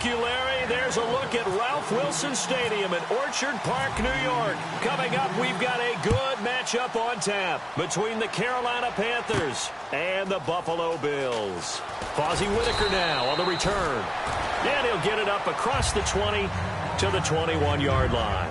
Thank you, Larry. There's a look at Ralph Wilson Stadium in Orchard Park, New York. Coming up, we've got a good matchup on tap between the Carolina Panthers and the Buffalo Bills. Fozzie Whitaker now on the return. And he'll get it up across the 20 to the 21-yard line.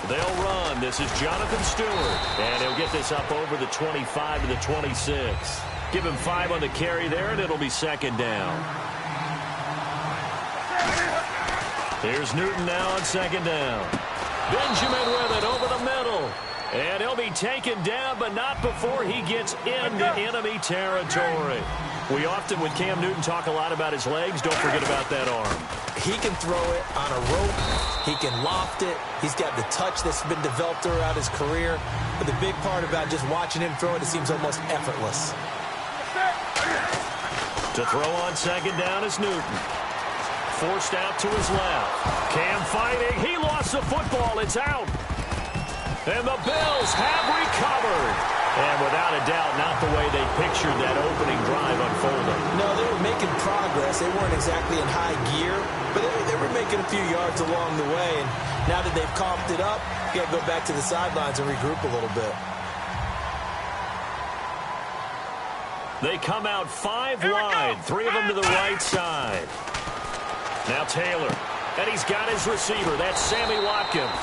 They'll run. This is Jonathan Stewart. And he'll get this up over the 25 to the 26. Give him 5 on the carry there, and it'll be second down. Here's Newton now on second down. Benjamin with it over the middle. And he'll be taken down, but not before he gets into enemy territory. We often, with Cam Newton, talk a lot about his legs. Don't forget about that arm. He can throw it on a rope. He can loft it. He's got the touch that's been developed throughout his career. But the big part about just watching him throw it seems almost effortless. To throw on second down is Newton. Forced out to his left. Cam fighting. He lost the football. It's out. And the Bills have recovered. And without a doubt, not the way they pictured that opening drive unfolding. No, they were making progress. They weren't exactly in high gear, but they were making a few yards along the way. And now that they've comped it up, you got to go back to the sidelines and regroup a little bit. They come out 5 wide, 3 of them to the right side. Now Taylor, and he's got his receiver. That's Sammy Watkins.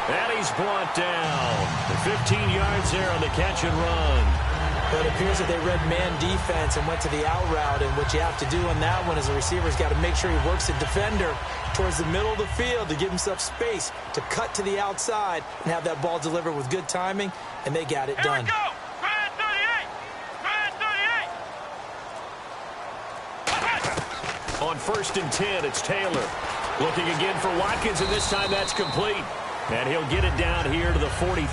And he's brought down. 15 yards there on the catch and run. But it appears that they read man defense and went to the out route. And what you have to do on that one is the receiver's got to make sure he works the defender towards the middle of the field to give himself space to cut to the outside and have that ball delivered with good timing. And they got it done. Here we go. Brand 38. On 1st and 10, it's Taylor. Looking again for Watkins, and this time that's complete. And he'll get it down here to the 43.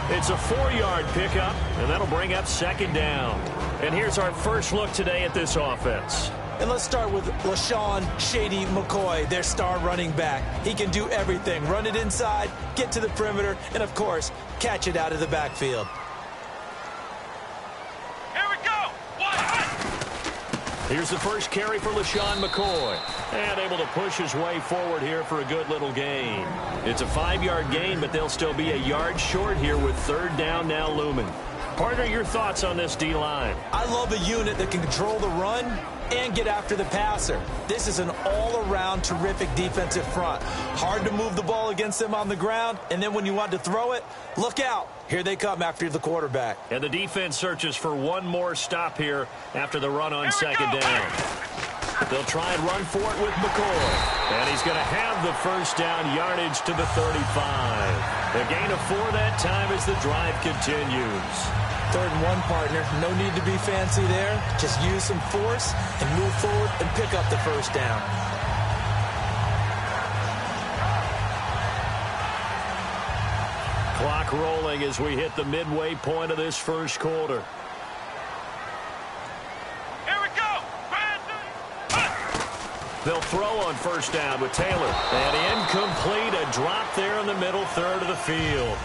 It's a 4-yard pickup, and that'll bring up second down. And here's our first look today at this offense. And let's start with LaShawn Shady McCoy, their star running back. He can do everything. Run it inside, get to the perimeter, and, of course, catch it out of the backfield. Here we go. Here's the first carry for LaShawn McCoy. And able to push his way forward here for a good little gain. It's a 5-yard gain, but they'll still be a yard short here with third down now looming. Partner, your thoughts on this D-line? I love a unit that can control the run and get after the passer. This is an all-around terrific defensive front. Hard to move the ball against them on the ground, and then when you want to throw it, look out. Here they come after the quarterback. And the defense searches for one more stop here after the run on second down. They'll try and run for it with McCoy. And he's going to have the first down yardage to the 35. A gain of 4 that time as the drive continues. 3rd and 1, partner. No need to be fancy there. Just use some force and move forward and pick up the first down. Clock rolling as we hit the midway point of this first quarter. Here we go. They'll throw on first down with Taylor. And incomplete, a drop there in the middle third of the field.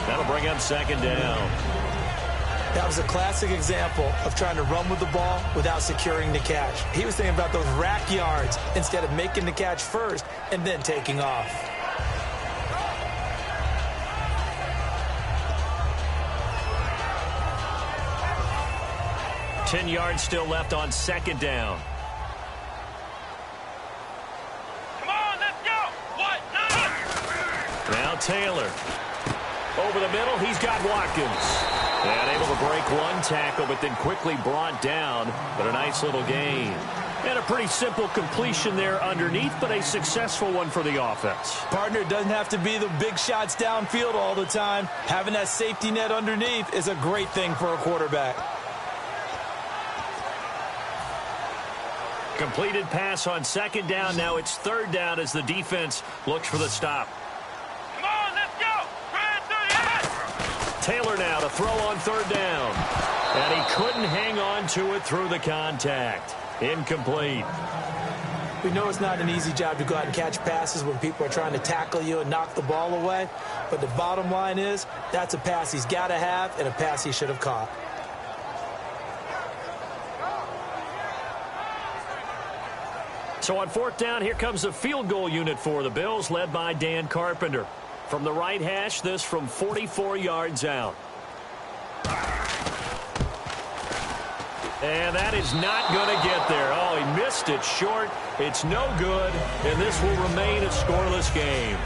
That'll bring up second down. That was a classic example of trying to run with the ball without securing the catch. He was thinking about those rack yards instead of making the catch first and then taking off. Ten yards still left on second down. Come on, let's go. What? Now Taylor. Over the middle, he's got Watkins. And able to break one tackle, but then quickly brought down. But a nice little gain. And a pretty simple completion there underneath, but a successful one for the offense. Partner, it doesn't have to be the big shots downfield all the time. Having that safety net underneath is a great thing for a quarterback. Completed pass on second down. Now it's third down as the defense looks for the stop. Taylor now to throw on third down. And he couldn't hang on to it through the contact. Incomplete. We know it's not an easy job to go out and catch passes when people are trying to tackle you and knock the ball away. But the bottom line is, that's a pass he's got to have and a pass he should have caught. So on fourth down, here comes the field goal unit for the Bills, led by Dan Carpenter. From the right hash, this from 44 yards out. And that is not going to get there. Oh, he missed it short. It's no good, and this will remain a scoreless game.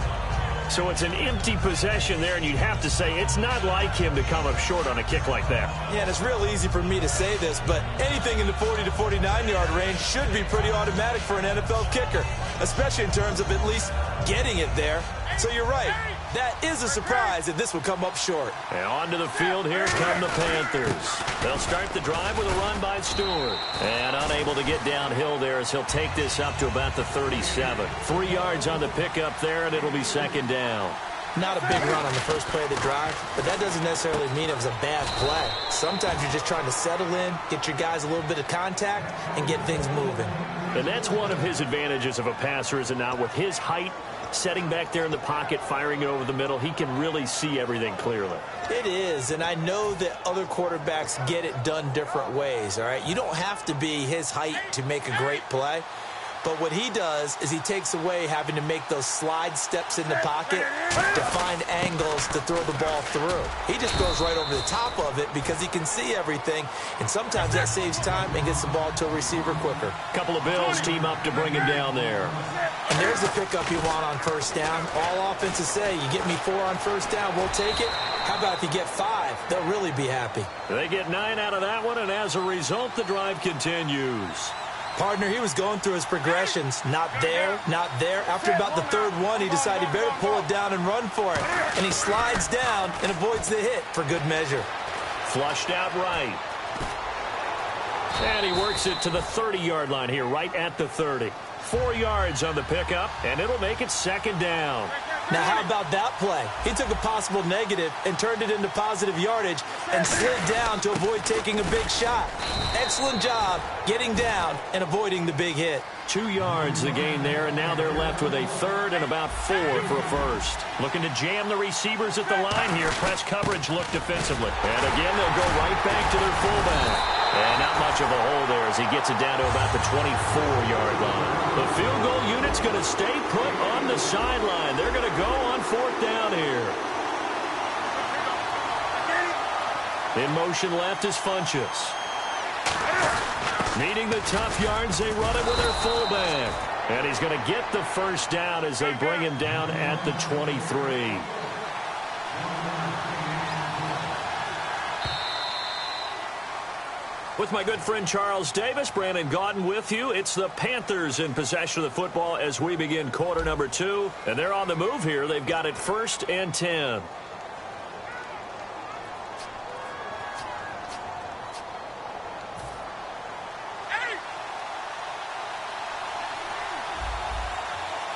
So it's an empty possession there, and you'd have to say it's not like him to come up short on a kick like that. Yeah, and it's real easy for me to say this, but anything in the 40 to 49-yard range should be pretty automatic for an NFL kicker, especially in terms of at least getting it there. So you're right. That is a surprise that this will come up short. And onto the field, here come the Panthers. They'll start the drive with a run by Stewart. And unable to get downhill there as he'll take this up to about the 37. 3 yards on the pickup there, and it'll be second down. Not a big run on the first play of the drive, but that doesn't necessarily mean it was a bad play. Sometimes you're just trying to settle in, get your guys a little bit of contact, and get things moving. And that's one of his advantages of a passer, is it not? With his height, setting back there in the pocket, firing it over the middle, he can really see everything clearly. It is, and I know that other quarterbacks get it done different ways, all right? You don't have to be his height to make a great play. But what he does is he takes away having to make those slide steps in the pocket to find angles to throw the ball through. He just goes right over the top of it because he can see everything, and sometimes that saves time and gets the ball to a receiver quicker. Couple of Bills team up to bring him down there. And there's the pickup you want on first down. All offenses say, you get me 4 on first down, we'll take it. How about if you get 5? They'll really be happy. They get 9 out of that one, and as a result, the drive continues. Partner, he was going through his progressions. Not there, not there. After about the third one, he decided he better pull it down and run for it. And he slides down and avoids the hit for good measure. Flushed out right. And he works it to the 30-yard line here, right at the 30. 4 yards on the pickup, and it'll make it second down. Now, how about that play? He took a possible negative and turned it into positive yardage and slid down to avoid taking a big shot. Excellent job getting down and avoiding the big hit. 2 yards the gain there, and now they're left with a third and about 4 for a first. Looking to jam the receivers at the line here. Press coverage look defensively. And again, they'll go right back to their fullback. And not much of a hole there as he gets it down to about the 24-yard line. The field goal unit's going to stay put on the sideline. They're going to go on fourth down here. In motion left is Funchess. Needing the tough yards, they run it with their fullback. And he's going to get the first down as they bring him down at the 23. With my good friend Charles Davis, Brandon Gaudin with you. It's the Panthers in possession of the football as we begin quarter number 2. And they're on the move here. They've got it 1st and 10.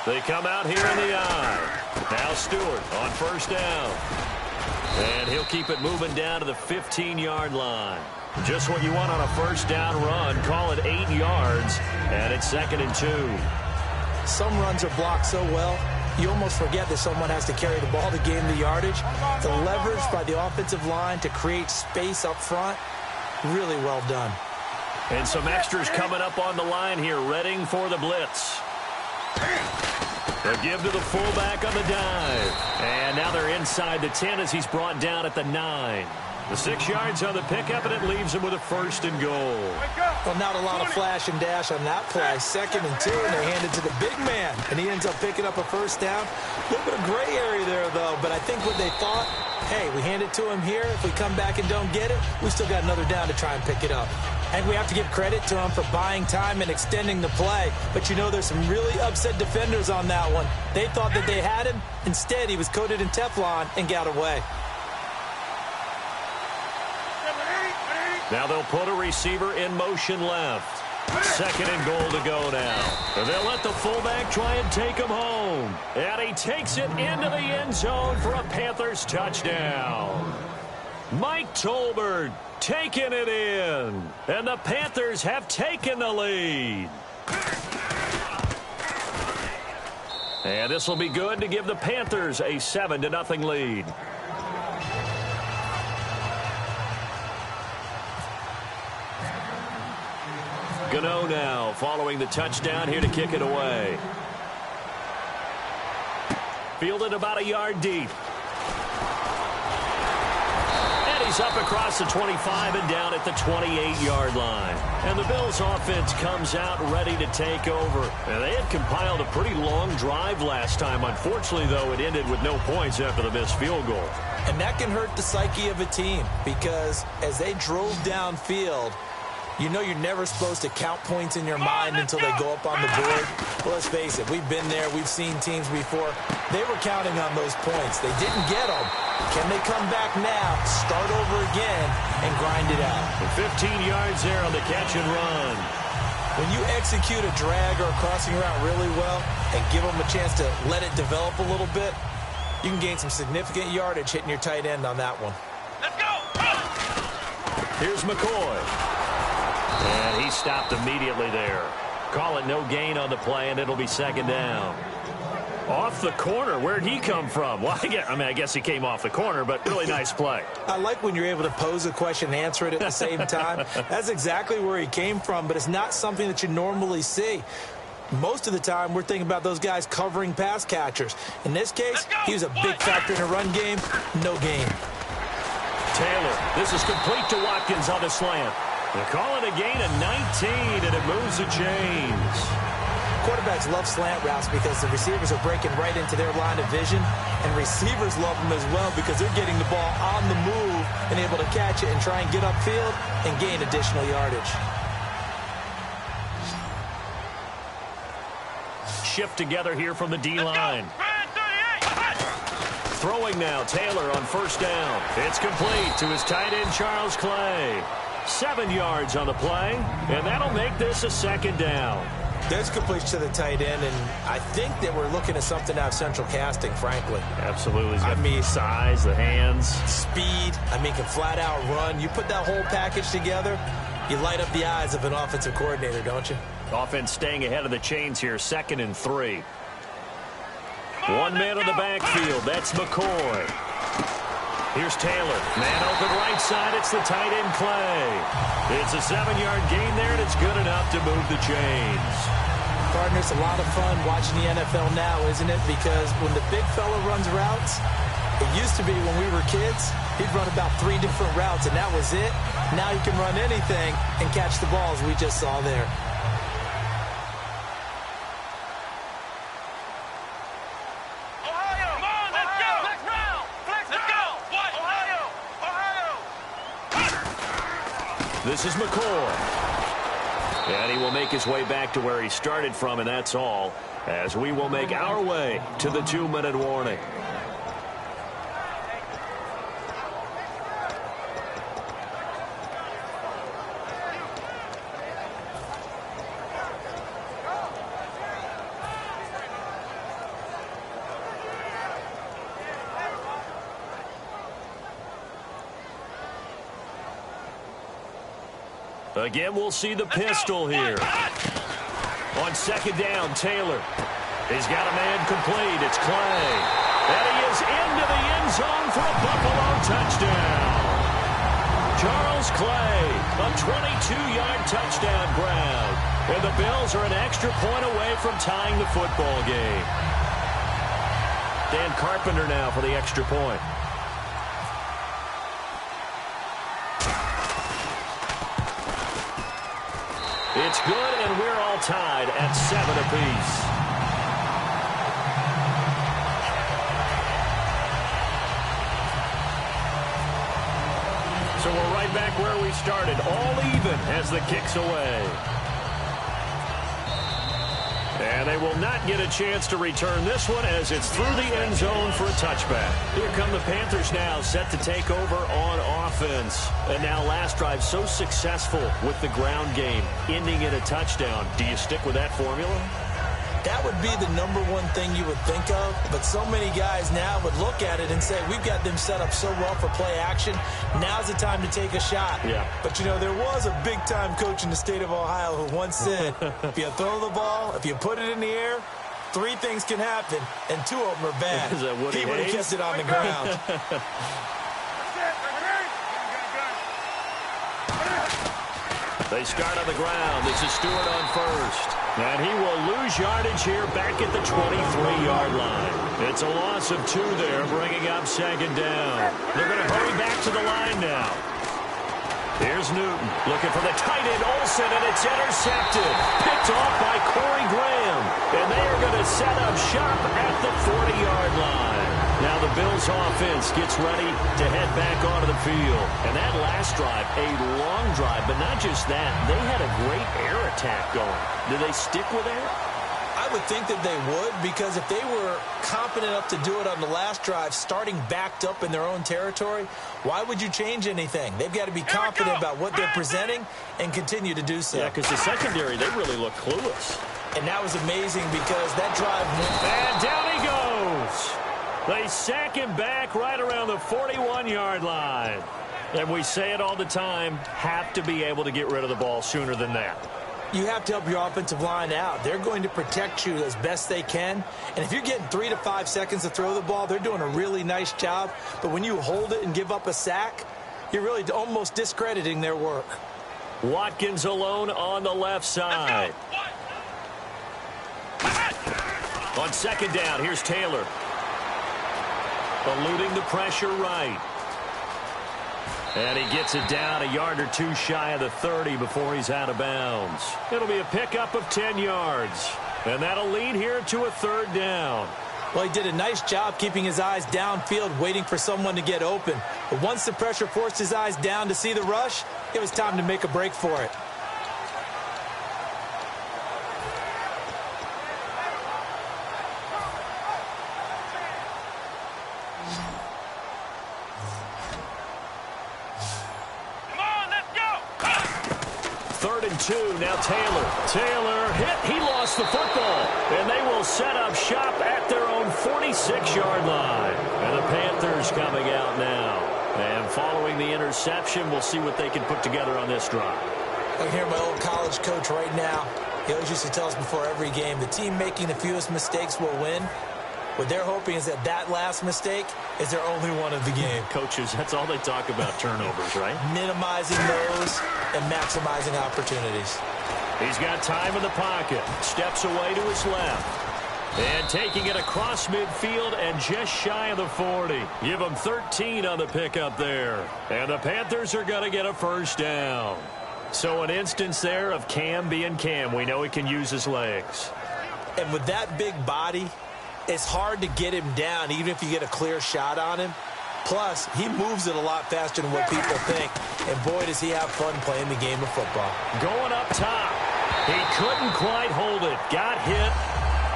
They come out here in the eye. Now Stewart on first down. And he'll keep it moving down to the 15-yard line. Just what you want on a first down run. Call it 8 yards, and it's 2nd and 2. Some runs are blocked so well, you almost forget that someone has to carry the ball to gain the yardage. The leverage by the offensive line to create space up front, really well done. And some extras coming up on the line here, readying for the blitz. They'll give to the fullback on the dive. And now they're inside the 10 as he's brought down at the 9. The 6 yards on the pickup, and it leaves him with a 1st and goal. Well, not a lot of flash and dash on that play. 2nd and 2, and they hand it to the big man. And he ends up picking up a first down. A little bit of gray area there, though. But I think what they thought, hey, we hand it to him here. If we come back and don't get it, we still got another down to try and pick it up. And we have to give credit to him for buying time and extending the play. But, you know, there's some really upset defenders on that one. They thought that they had him. Instead, he was coated in Teflon and got away. Now they'll put a receiver in motion left. 2nd and goal to go now. And they'll let the fullback try and take him home. And he takes it into the end zone for a Panthers touchdown. Mike Tolbert taking it in. And the Panthers have taken the lead. And this will be good to give the Panthers a 7-0 lead. Gano now following the touchdown here to kick it away. Fielded about a yard deep. And he's up across the 25 and down at the 28-yard line. And the Bills offense comes out ready to take over. And they had compiled a pretty long drive last time. Unfortunately, though, it ended with no points after the missed field goal. And that can hurt the psyche of a team because as they drove downfield, you know you're never supposed to count points in your mind until they go up on the board. Well, let's face it, we've been there. We've seen teams before. They were counting on those points. They didn't get them. Can they come back now, start over again, and grind it out? 15 yards there on the catch and run. When you execute a drag or a crossing route really well and give them a chance to let it develop a little bit, you can gain some significant yardage hitting your tight end on that one. Let's go! Here's McCoy. And he stopped immediately there. Call it no gain on the play, and it'll be second down. Off the corner. Where'd he come from? Well, I guess he came off the corner, but really nice play. I like when you're able to pose a question and answer it at the same time. That's exactly where he came from, but it's not something that you normally see. Most of the time, we're thinking about those guys covering pass catchers. In this case, he was a big factor in a run game. No gain. Taylor, this is complete to Watkins on the slant. They call it a gain of 19, and it moves the chains. Quarterbacks love slant routes because the receivers are breaking right into their line of vision, and receivers love them as well because they're getting the ball on the move and able to catch it and try and get upfield and gain additional yardage. Shift together here from the D-line. Throwing now, Taylor on first down. It's complete to his tight end, Charles Clay. 7 yards on the play, and that'll make this a second down. There's completion to the tight end, and I think that we're looking at something out of central casting, frankly. Absolutely. I mean, size, the hands. Speed. Can flat out run. You put that whole package together, you light up the eyes of an offensive coordinator, don't you? Offense staying ahead of the chains here, 2nd and 3. One man on the backfield. That's McCoy. Here's Taylor. Man open right side. It's the tight end Clay. It's a 7-yard gain there, and it's good enough to move the chains. Gardner, it's a lot of fun watching the NFL now, isn't it? Because when the big fella runs routes, it used to be when we were kids, he'd run about 3 different routes, and that was it. Now he can run anything and catch the balls we just saw there. This is McCoy. And he will make his way back to where he started from, and that's all, as we will make our way to the 2-minute warning. Again, we'll see the pistol here. On second down, Taylor. He's got a man complete. It's Clay. And he is into the end zone for a Buffalo touchdown. Charles Clay, a 22-yard touchdown grab. And the Bills are an extra point away from tying the football game. Dan Carpenter now for the extra point. It's good, and we're all tied at 7 apiece. So we're right back where we started, all even as the kick's away. And they will not get a chance to return this one as it's through the end zone for a touchback. Here come the Panthers now, set to take over on offense. And now last drive so successful with the ground game, ending in a touchdown. Do you stick with that formula? That would be the number one thing you would think of, but so many guys now would look at it and say, we've got them set up so well for play action. Now's the time to take a shot. Yeah. But, you know, there was a big-time coach in the state of Ohio who once said, if you throw the ball, if you put it in the air, 3 things can happen, and 2 of them are bad. Is that Woody He would have Hayes? kept it on the ground. They start on the ground. This is Stewart on first. And he will lose yardage here back at the 23-yard line. It's a loss of 2 there, bringing up second down. They're going to hurry back to the line now. Here's Newton looking for the tight end Olsen, and it's intercepted. Picked off by Corey Graham. And they are going to set up shop at the 40-yard line. Now the Bills offense gets ready to head back onto the field. And that last drive, a long drive, but not just that. They had a great air attack going. Do they stick with that? I would think that they would, because if they were competent enough to do it on the last drive, starting backed up in their own territory, why would you change anything? They've got to be confident about what they're presenting and continue to do so. Yeah, because the secondary, they really look clueless. And that was amazing because that drive went. And down he goes. They sack him back right around the 41-yard line. And we say it all the time, have to be able to get rid of the ball sooner than that. You have to help your offensive line out. They're going to protect you as best they can. And if you're getting 3 to 5 seconds to throw the ball, they're doing a really nice job. But when you hold it and give up a sack, you're really almost discrediting their work. Watkins alone on the left side. On second down, here's Taylor. Eluding the pressure right. And he gets it down a yard or 2 shy of the 30 before he's out of bounds. It'll be a pickup of 10 yards. And that'll lead here to a 3rd down. Well, he did a nice job keeping his eyes downfield, waiting for someone to get open. But once the pressure forced his eyes down to see the rush, it was time to make a break for it. Now Taylor hit. He lost the football. And they will set up shop at their own 46-yard line. And the Panthers coming out now. And following the interception, we'll see what they can put together on this drive. I can hear my old college coach right now. He always used to tell us before every game, the team making the fewest mistakes will win. What they're hoping is that last mistake is their only one of the game. Coaches, that's all they talk about, turnovers, right? Minimizing those and maximizing opportunities. He's got time in the pocket. Steps away to his left. And taking it across midfield and just shy of the 40. Give him 13 on the pickup there. And the Panthers are going to get a 1st down. So an instance there of Cam being Cam. We know he can use his legs. And with that big body, it's hard to get him down, even if you get a clear shot on him. Plus, he moves it a lot faster than what people think. And boy, does he have fun playing the game of football. Going up top. He couldn't quite hold it. Got hit.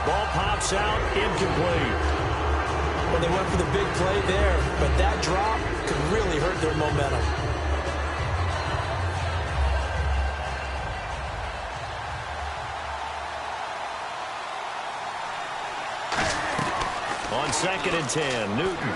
Ball pops out. Incomplete. Well, they went for the big play there, but that drop could really hurt their momentum. On 2nd and 10, Newton.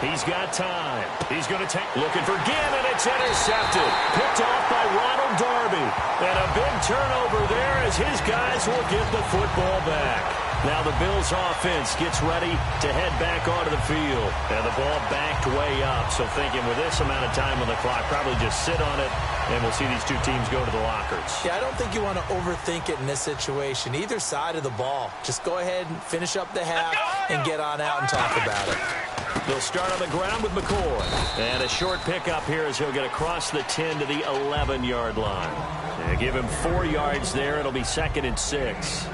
He's got time. He's going to take, looking for Gannon. It's intercepted. Picked off by Ronald Darby. And a big turnover there as his guys will get the football back. Now the Bills offense gets ready to head back onto the field. And the ball backed way up. So thinking with this amount of time on the clock, probably just sit on it, and we'll see these 2 teams go to the lockers. Yeah, I don't think you want to overthink it in this situation. Either side of the ball. Just go ahead and finish up the half and get on out and talk about it. They'll start on the ground with McCoy. And a short pickup here as he'll get across the 10 to the 11-yard line. And give him 4 yards there. It'll be 2nd and 6.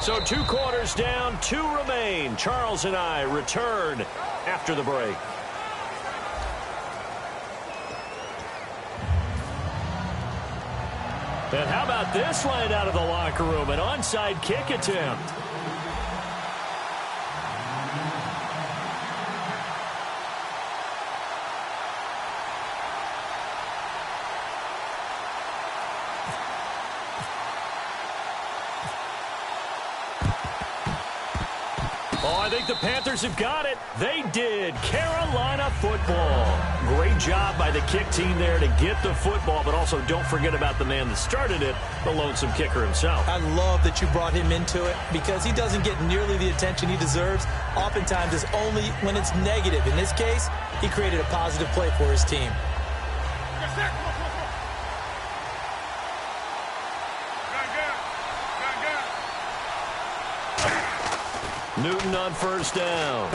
So 2 quarters down, 2 remain. Charles and I return after the break. And how about this line out of the locker room? An onside kick attempt. Oh, I think the Panthers have got it. They did. Carolina football. Great job by the kick team there to get the football, but also don't forget about the man that started it, the lonesome kicker himself. I love that you brought him into it because he doesn't get nearly the attention he deserves. Oftentimes, it's only when it's negative. In this case, he created a positive play for his team. Newton on first down.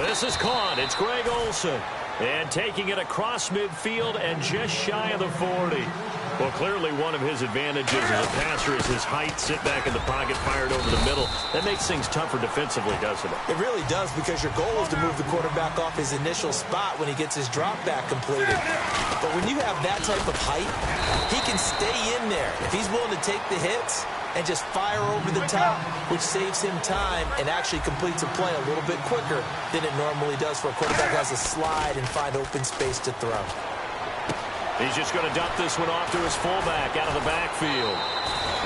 This is caught. It's Greg Olsen. And taking it across midfield and just shy of the 40. Well, clearly one of his advantages as a passer is his height. Sit back in the pocket, fired over the middle. That makes things tougher defensively, doesn't it? It really does, because your goal is to move the quarterback off his initial spot when he gets his drop back completed. But when you have that type of height, he can stay in there. If he's willing to take the hits and just fire over the top, which saves him time and actually completes a play a little bit quicker than it normally does for a quarterback who has to slide and find open space to throw. He's just going to dump this one off to his fullback out of the backfield.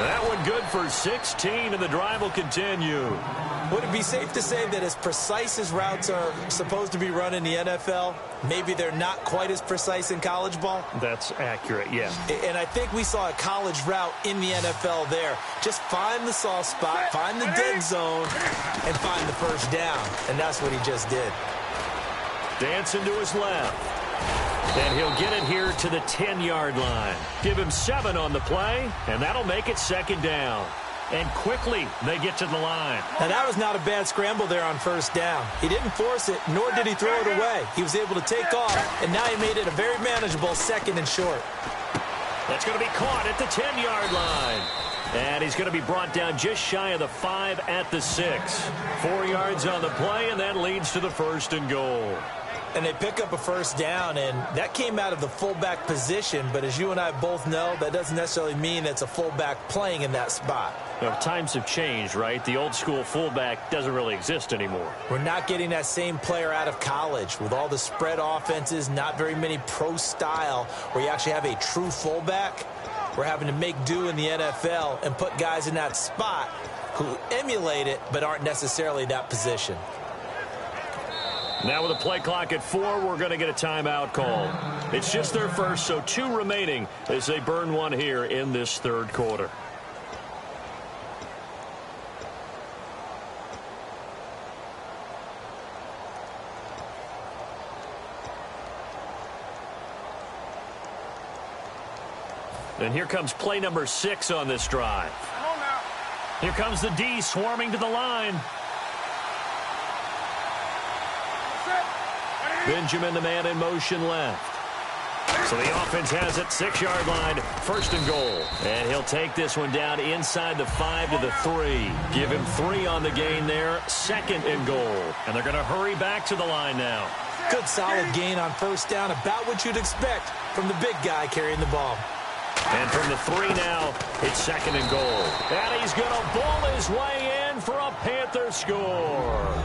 That one good for 16, and the drive will continue. Would it be safe to say that as precise as routes are supposed to be run in the NFL, maybe they're not quite as precise in college ball? That's accurate, yeah. And I think we saw a college route in the NFL there. Just find the soft spot, find the dead zone, and find the first down. And that's what he just did. Dancing to his left. And he'll get it here to the 10-yard line. Give him 7 on the play, and that'll make it second down. And quickly, they get to the line. Now, that was not a bad scramble there on first down. He didn't force it, nor did he throw it away. He was able to take off, and now he made it a very manageable second and short. That's going to be caught at the 10-yard line. And he's going to be brought down just shy of the 5 at the 6. 4 yards on the play, and that leads to the first and goal. And they pick up a first down, and that came out of the fullback position. But as you and I both know, that doesn't necessarily mean it's a fullback playing in that spot. Well, times have changed, right? The old school fullback doesn't really exist anymore. We're not getting that same player out of college with all the spread offenses, not very many pro style where you actually have a true fullback. We're having to make do in the NFL and put guys in that spot who emulate it but aren't necessarily that position. Now with a play clock at 4, we're going to get a timeout call. It's just their first, so 2 remaining as they burn one here in this third quarter. And here comes play number 6 on this drive. Here comes the D swarming to the line. Benjamin, the man in motion left. So the offense has it, 6-yard line, first and goal. And he'll take this one down inside the 5 to the 3. Give him 3 on the gain there, second and goal. And they're going to hurry back to the line now. Good solid gain on first down, about what you'd expect from the big guy carrying the ball. And from the 3 now, it's second and goal. And he's going to ball his way in for a Panther score.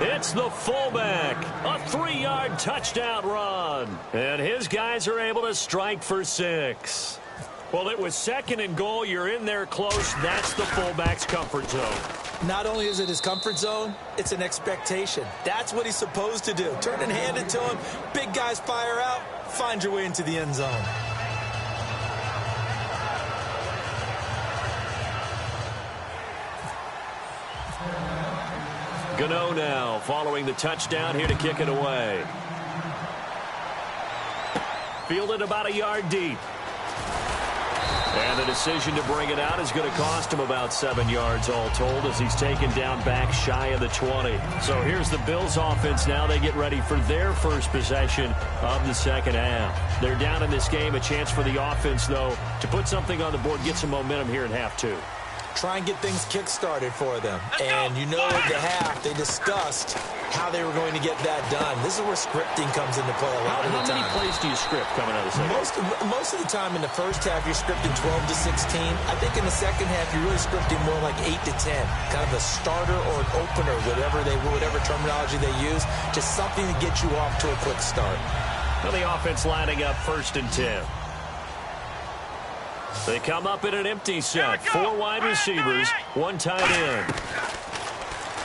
It's the fullback, a 3-yard touchdown run. And his guys are able to strike for 6. Well, it was second and goal. You're in there close. That's the fullback's comfort zone. Not only is it his comfort zone, it's an expectation. That's what he's supposed to do. Turn and hand it to him. Big guys fire out. Find your way into the end zone. Gano now following the touchdown here to kick it away. Fielded about a yard deep. And the decision to bring it out is going to cost him about 7 yards all told as he's taken down back shy of the 20. So here's the Bills offense now. They get ready for their first possession of the second half. They're down in this game. A chance for the offense, though, to put something on the board, get some momentum here in half 2. Try and get things kick-started for them. And you know at the half, they discussed how they were going to get that done. This is where scripting comes into play a lot of the time. How many plays do you script coming out of the second? Most of the time in the first half, you're scripting 12 to 16. I think in the second half, you're really scripting more like 8 to 10. Kind of a starter or an opener, whatever terminology they use. Just something to get you off to a quick start. Well, the offense lining up first and 10. They come up in an empty set. 4 wide receivers, 1 tight end.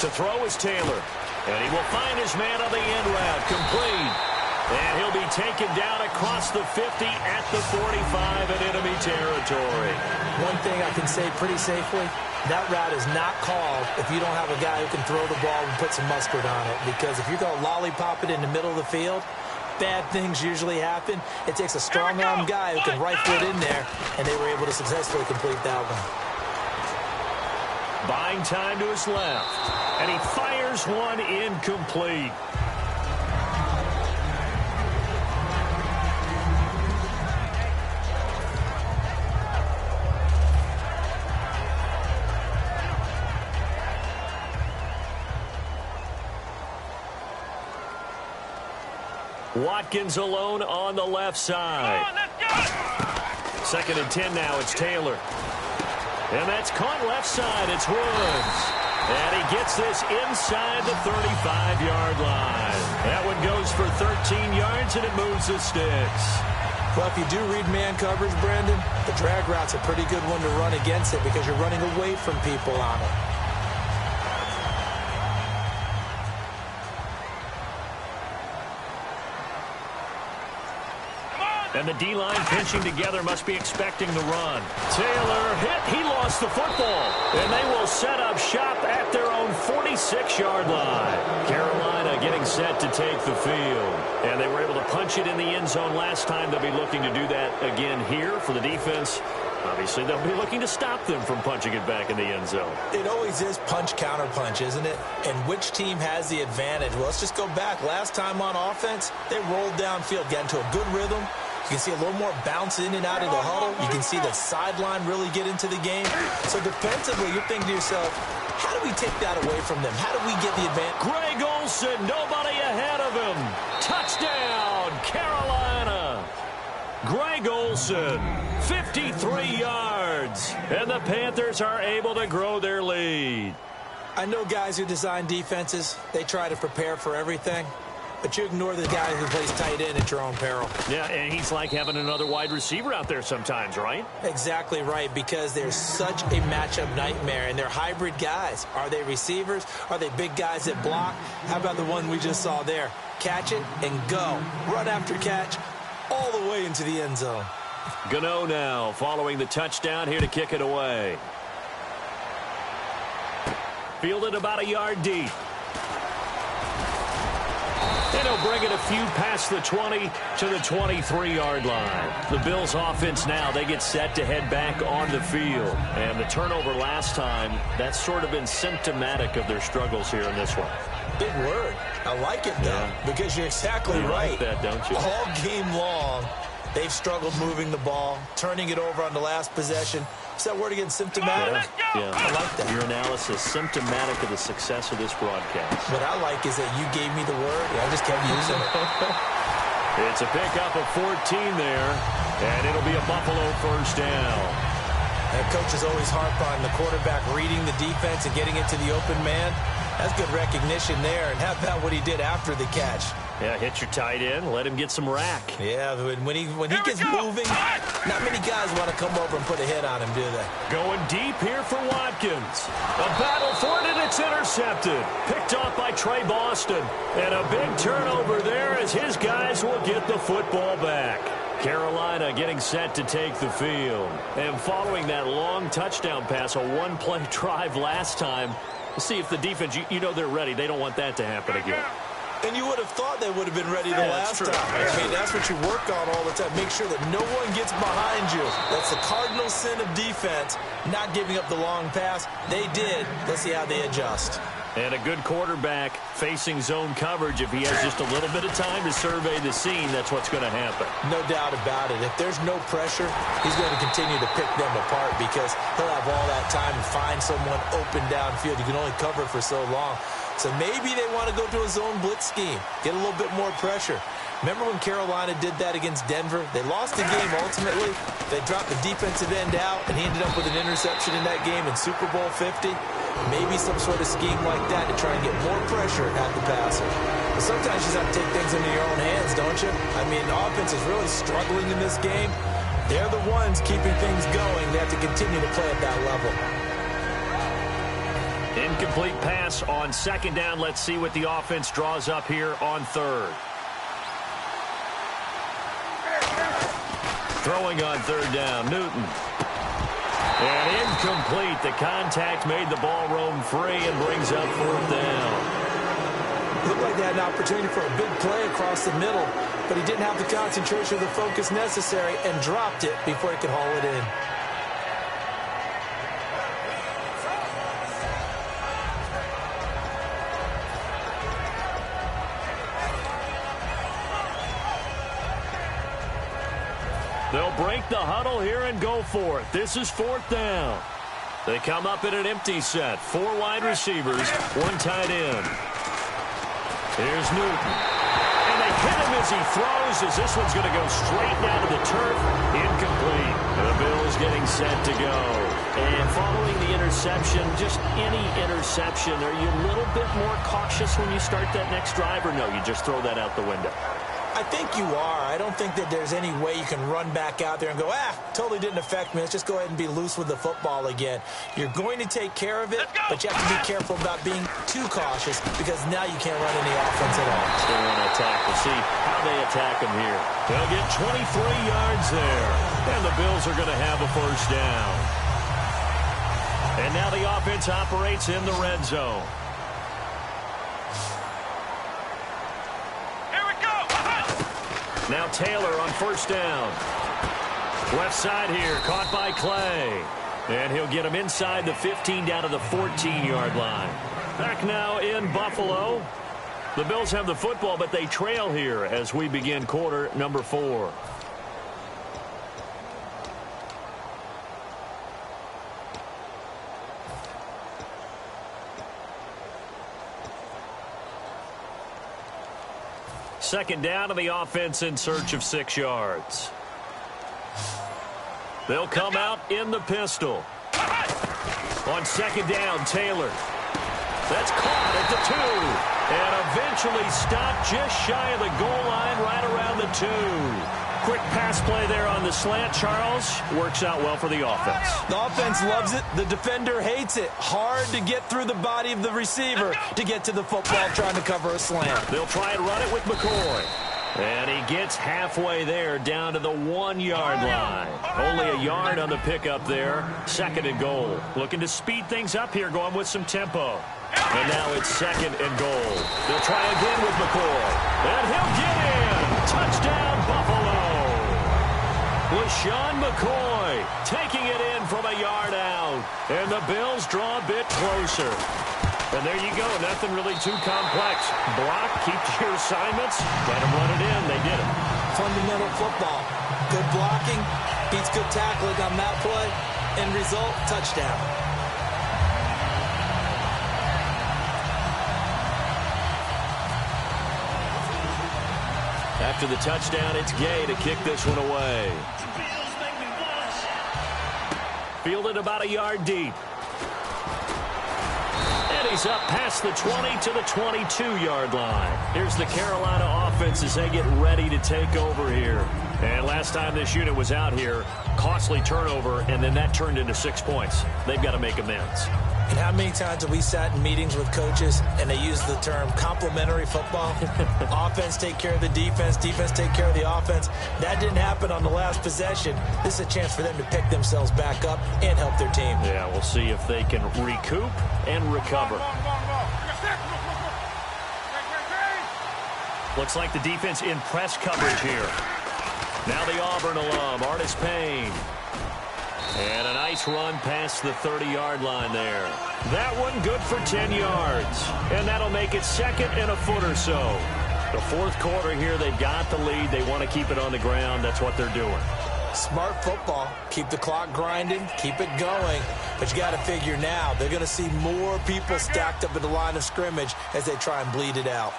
To throw is Taylor. And he will find his man on the end route. Complete. And he'll be taken down across the 50 at the 45 in enemy territory. One thing I can say pretty safely, that route is not called if you don't have a guy who can throw the ball and put some mustard on it. Because if you're going to lollipop it in the middle of the field, bad things usually happen. It takes a strong-arm guy who can rifle it in there, and they were able to successfully complete that one. Buying time to his left. And he fires one incomplete. Watkins alone on the left side. Come on, let's go! 2nd and 10 now. It's Taylor. And that's caught left side. It's Woods. And he gets this inside the 35-yard line. That one goes for 13 yards, and it moves the sticks. Well, if you do read man coverage, Brandon, the drag route's a pretty good one to run against it because you're running away from people on it. And the D-line pinching together must be expecting the run. Taylor hit. He lost the football. And they will set up shop at their own 46-yard line. Carolina getting set to take the field. And they were able to punch it in the end zone last time. They'll be looking to do that again here for the defense. Obviously, they'll be looking to stop them from punching it back in the end zone. It always is punch-counter-punch, isn't it? And which team has the advantage? Well, let's just go back. Last time on offense, they rolled downfield, got into a good rhythm. You can see a little more bounce in and out of the huddle. You can see the sideline really get into the game. So defensively, you're thinking to yourself, how do we take that away from them? How do we get the advantage? Greg Olsen, nobody ahead of him. Touchdown, Carolina. Greg Olsen, 53 yards. And the Panthers are able to grow their lead. I know guys who design defenses, they try to prepare for everything. But you ignore the guy who plays tight end at your own peril. Yeah, and he's like having another wide receiver out there sometimes, right? Exactly right, because they're such a matchup nightmare, and they're hybrid guys. Are they receivers? Are they big guys that block? How about the one we just saw there? Catch it and go. Run after catch all the way into the end zone. Gano now following the touchdown here to kick it away. Fielded about a yard deep. And he'll bring it a few past the 20 to the 23-yard line. The Bills offense now, they get set to head back on the field. And the turnover last time, that's sort of been symptomatic of their struggles here in this one. Big word. I like it, though, because you're exactly right. Like that, don't you? All game long, they've struggled moving the ball, turning it over on the last possession. Is that word again, symptomatic? Yeah. I like that. Your analysis, symptomatic of the success of this broadcast. What I like is that you gave me the word, and I just kept using it. It's a pickup of 14 there, and it'll be a Buffalo first down. And coaches always harp on the quarterback reading the defense and getting it to the open man. That's good recognition there. And how about what he did after the catch? Yeah, hit your tight end, let him get some rack. Yeah, when he gets moving, not many guys want to come over and put a hit on him, do they? Going deep here for Watkins. A battle for it, and it's intercepted. Picked off by Trey Boston. And a big turnover there as his guys will get the football back. Carolina getting set to take the field. And following that long touchdown pass, a one-play drive last time, see if the defense, you know they're ready. They don't want that to happen again. And you would have thought they would have been ready the last time. I mean, that's what you work on all the time. Make sure that no one gets behind you. That's the cardinal sin of defense, not giving up the long pass. They did. Let's see how they adjust. And a good quarterback facing zone coverage. If he has just a little bit of time to survey the scene, that's what's going to happen. No doubt about it. If there's no pressure, he's going to continue to pick them apart because he'll have all that time to find someone open downfield. You can only cover for so long. So maybe they want to go to a zone blitz scheme, get a little bit more pressure. Remember when Carolina did that against Denver? They lost the game ultimately. They dropped the defensive end out, and he ended up with an interception in that game in Super Bowl 50. Maybe some sort of scheme like that to try and get more pressure at the passer. But sometimes you just have to take things into your own hands, don't you? I mean, the offense is really struggling in this game. They're the ones keeping things going. They have to continue to play at that level. In incomplete pass on second down. Let's see what the offense draws up here on third. Throwing on third down, Newton. And incomplete. The contact made the ball roam free and brings up fourth down. Looked like they had an opportunity for a big play across the middle, but he didn't have the concentration or the focus necessary and dropped it before he could haul it in. They'll break the huddle here and go for it. This is fourth down. They come up in an empty set. 4 wide receivers, 1 tight end. Here's Newton. And they hit him as he throws, as this one's going to go straight down to the turf. Incomplete. The Bills getting set to go. And following the interception, just any interception, are you a little bit more cautious when you start that next drive, or no, you just throw that out the window? I think you are. I don't think that there's any way you can run back out there and go, totally didn't affect me. Let's just go ahead and be loose with the football again. You're going to take care of it, but you have to be careful about being too cautious because now you can't run any offense at all. Still want to attack. We'll see how they attack him here. They'll get 23 yards there, and the Bills are going to have a first down. And now the offense operates in the red zone. Now Taylor on first down. Left side here, caught by Clay. And he'll get him inside the 15 down to the 14-yard line. Back now in Buffalo. The Bills have the football, but they trail here as we begin quarter number 4. Second down to the offense in search of 6 yards. They'll come out in the pistol. On second down, Taylor. That's caught at the 2. And eventually stopped just shy of the goal line right around the 2. Quick pass play there on the slant, Charles. Works out well for the offense. The offense loves it. The defender hates it. Hard to get through the body of the receiver to get to the football trying to cover a slant. They'll try and run it with McCoy. And he gets halfway there down to the 1-yard line. Only a yard on the pickup there. Second and goal. Looking to speed things up here, going with some tempo. And now it's second and goal. They'll try again with McCoy. And he'll get in. Touchdown, Buffalo. LaShawn McCoy taking it in from a yard out. And the Bills draw a bit closer. And there you go. Nothing really too complex. Block, keep to your assignments. Let them run it in. They did it. Fundamental football. Good blocking. Beats good tackling on that play. End result, touchdown. After the touchdown, it's Gay to kick this one away. Fielded about a yard deep. And he's up past the 20 to the 22-yard line. Here's the Carolina offense as they get ready to take over here. And last time this unit was out here, costly turnover, and then that turned into 6 points. They've got to make amends. And how many times have we sat in meetings with coaches and they use the term complementary football? Offense take care of the defense, defense take care of the offense. That didn't happen on the last possession. This is a chance for them to pick themselves back up and help their team. Yeah, we'll see if they can recoup and recover. Looks like the defense in press coverage here. Now the Auburn alum, Artis Payne. And a nice run past the 30-yard line there. That one good for 10 yards. And that'll make it second and a foot or so. The fourth quarter here, they've got the lead. They want to keep it on the ground. That's what they're doing. Smart football. Keep the clock grinding. Keep it going. But you got to figure now, they're going to see more people stacked up at the line of scrimmage as they try and bleed it out.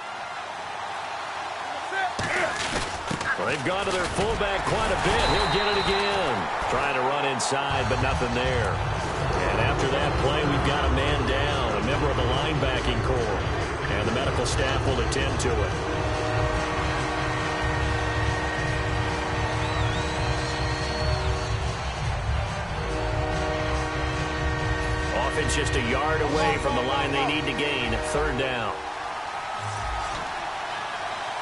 Well, they've gone to their fullback quite a bit. He'll get it again. Trying to run inside, but nothing there. And after that play, we've got a man down, a member of the linebacking corps. And the medical staff will attend to it. offense just a yard away from the line they need to gain. Third down.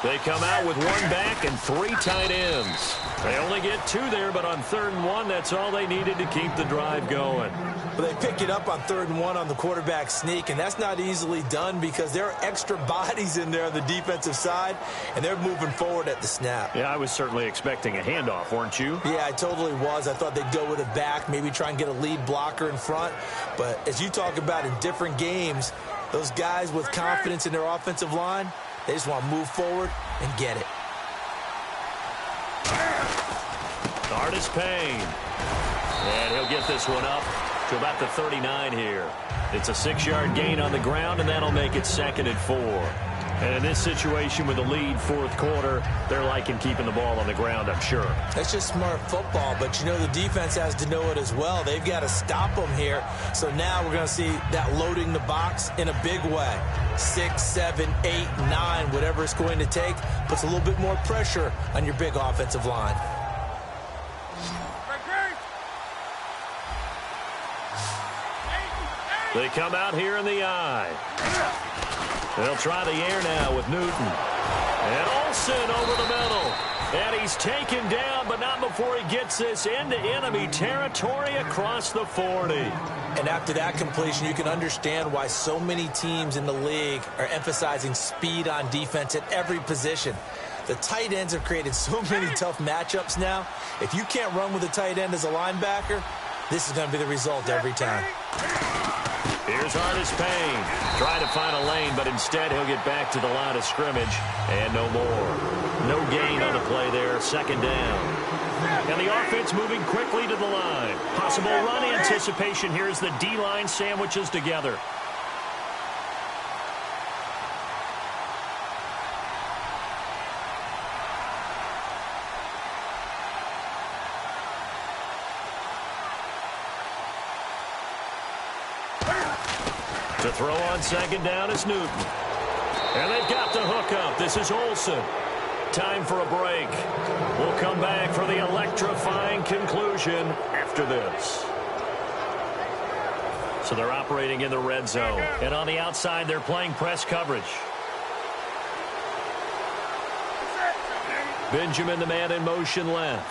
They come out with one back and 3 tight ends. They only get 2 there, but on 3rd and 1, that's all they needed to keep the drive going. Well, they pick it up on 3rd and 1 on the quarterback sneak, and that's not easily done because there are extra bodies in there on the defensive side, and they're moving forward at the snap. Yeah, I was certainly expecting a handoff, weren't you? Yeah, I totally was. I thought they'd go with a back, maybe try and get a lead blocker in front. But as you talk about in different games, those guys with confidence in their offensive line, they just want to move forward and get it. Artis Payne. And he'll get this one up to about the 39 here. It's a 6-yard gain on the ground, and that'll make it 2nd and 4. And in this situation with the lead 4th quarter, they're liking keeping the ball on the ground, I'm sure. That's just smart football, but you know the defense has to know it as well. They've got to stop them here. So now we're going to see that loading the box in a big way. 6, 7, 8, 9, whatever it's going to take, puts a little bit more pressure on your big offensive line. They come out here in the eye. They'll try the air now with Newton. And Olsen over the middle. And he's taken down, but not before he gets this into enemy territory across the 40. And after that completion, you can understand why so many teams in the league are emphasizing speed on defense at every position. The tight ends have created so many tough matchups now. If you can't run with a tight end as a linebacker, this is going to be the result every time. Here's Artis Payne. Trying to find a lane, but instead he'll get back to the line of scrimmage. And no more. No gain on the play there. 2nd down. And the offense moving quickly to the line. Possible run anticipation here as the D-line sandwiches together. To throw on 2nd down is Newton. And they've got the hook up. This is Olsen. Time for a break. We'll come back for the electrifying conclusion after this. So they're operating in the red zone. And on the outside, they're playing press coverage. Benjamin, the man in motion left.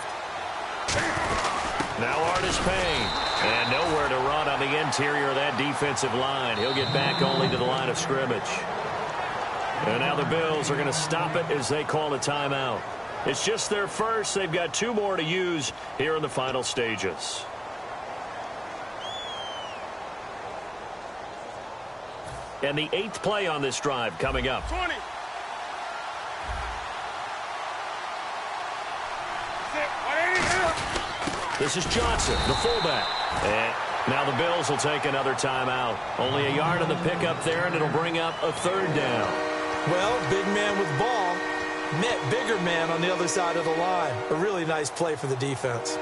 Now Artis Payne. And nowhere to run on the interior of that defensive line. He'll get back only to the line of scrimmage. And now the Bills are going to stop it as they call a timeout. It's just their first. They've got 2 more to use here in the final stages. And the 8th play on this drive coming up. 20. This is Johnson, the fullback. And now the Bills will take another timeout. Only a yard on the pickup there, and it'll bring up a 3rd down. Well, big man with ball met bigger man on the other side of the line. A really nice play for the defense.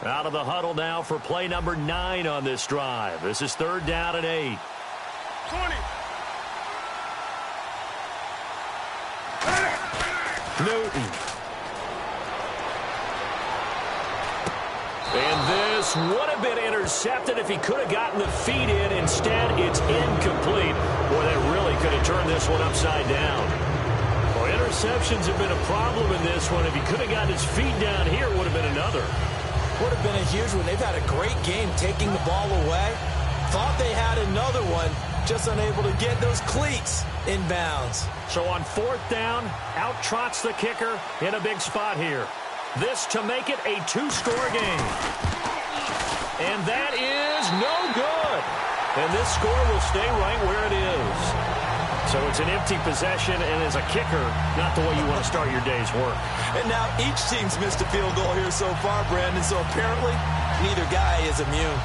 Out of the huddle now for play number 9 on this drive. This is 3rd down and 8. 20. Newton. And this would have been intercepted if he could have gotten the feet in. Instead, it's incomplete. Boy, that really could have turned this one upside down. Well, interceptions have been a problem in this one. If he could have gotten his feet down here, it would have been another. Would have been a huge one. They've had a great game taking the ball away. Thought they had another one, just unable to get those cleats in bounds. So on 4th down, out trots the kicker in a big spot here. This to make it a 2-score game. And that is no good. And this score will stay right where it is. So it's an empty possession, and as a kicker, not the way you want to start your day's work. And now each team's missed a field goal here so far, Brandon, so apparently neither guy is immune.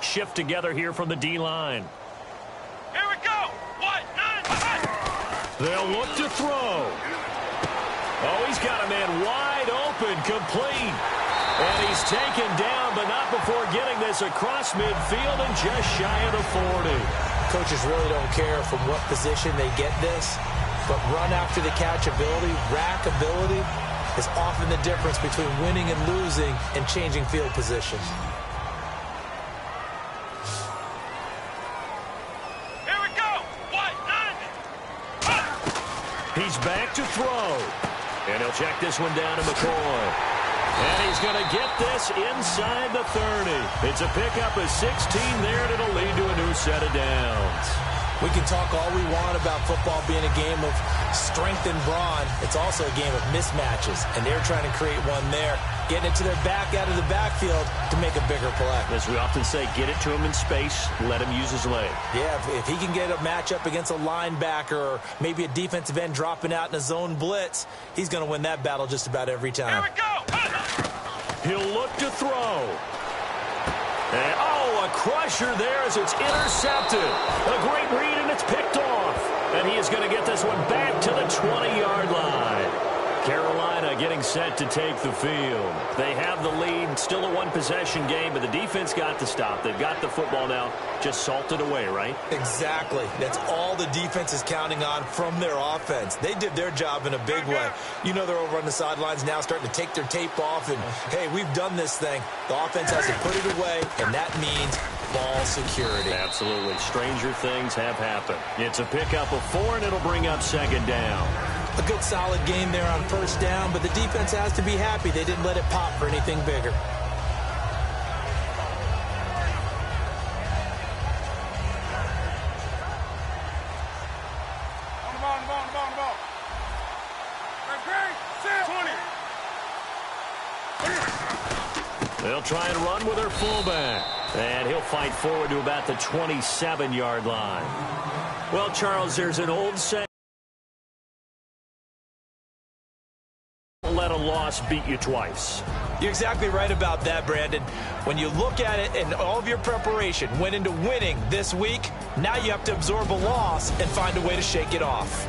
Shift together here from the D-line. Here we go. 1, 9. They'll look to throw. Oh, he's got a man wide open, complete. And he's taken down, but not before getting this across midfield and just shy of the 40. Coaches really don't care from what position they get this, but run after the catch ability, rack ability, is often the difference between winning and losing and changing field position. Here we go. He's back to throw. And he'll check this one down to McCoy. And he's going to get this inside the 30. It's a pickup of 16 there, and it'll lead to a new set of downs. We can talk all we want about football being a game of strength and brawn. It's also a game of mismatches, and they're trying to create one there, getting it to their back out of the backfield to make a bigger play. As we often say, get it to him in space, let him use his leg. Yeah, if he can get a matchup against a linebacker or maybe a defensive end dropping out in a zone blitz, he's going to win that battle just about every time. Here we go. He'll look to throw. And, a crusher there as it's intercepted. A great read, and it's picked off. And he is going to get this one back to the 20-yard line. Carolina getting set to take the field. They have the lead, still a one-possession game, but the defense got to stop. They've got the football now, just salted away, right? Exactly. That's all the defense is counting on from their offense. They did their job in a big way. You know they're over on the sidelines now starting to take their tape off, and, hey, we've done this thing. The offense has to put it away, and that means ball security. Absolutely. Stranger things have happened. It's a pickup of 4, and it'll bring up second down. A good solid game there on first down, but the defense has to be happy they didn't let it pop for anything bigger. On the ball. Ready, 20. They'll try and run with their fullback. And he'll fight forward to about the 27-yard line. Well, Charles, there's an old saying. Let a loss beat you twice. You're exactly right about that, Brandon. When you look at it and all of your preparation went into winning this week, now you have to absorb a loss and find a way to shake it off.